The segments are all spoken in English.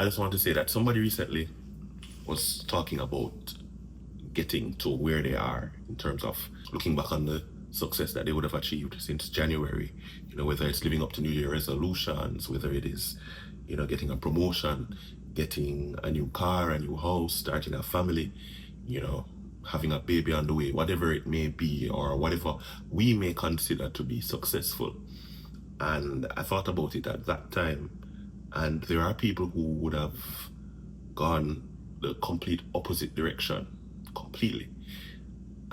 I just want to say that somebody recently was talking about getting to where they are in terms of looking back on the success that they would have achieved since January. Whether it's living up to New Year resolutions, whether it is, getting a promotion, getting a new car, a new house, starting a family, having a baby on the way, whatever it may be, or whatever we may consider to be successful. And I thought about it at that time, and there are people who would have gone the complete opposite direction, completely.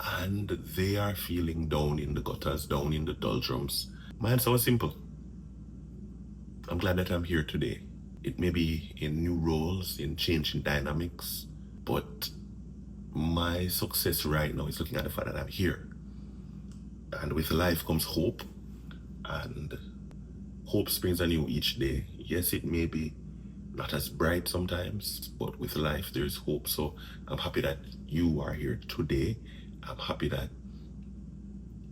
And they are feeling down in the gutters, down in the doldrums. My answer was simple. I'm glad that I'm here today. It may be in new roles, in changing dynamics, but my success right now is looking at the fact that I'm here. And with life comes hope, and hope springs anew each day. Yes, it may be not as bright sometimes, but with life there's hope. So I'm happy that you are here today. I'm happy that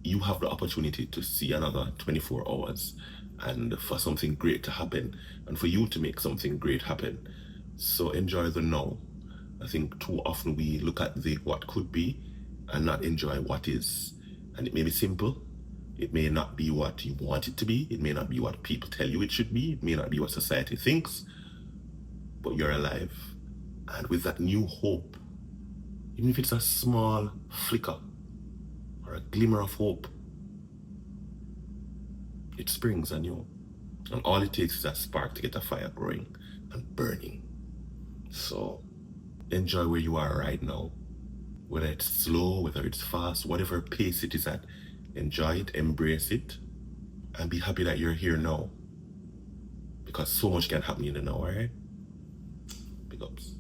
you have the opportunity to see another 24 hours and for something great to happen and for you to make something great happen. So enjoy the now. I think too often we look at the what could be and not enjoy what is. And it may be simple. It may not be what you want it to be. It may not be what people tell you it should be. It may not be what society thinks. But you're alive. And with that new hope, even if it's a small flicker or a glimmer of hope, it springs anew. And all it takes is a spark to get a fire growing and burning. So enjoy where you are right now. Whether it's slow, whether it's fast, whatever pace it is at, enjoy it, embrace it, and be happy that you're here now. Because so much can happen in the now, alright? Big ups.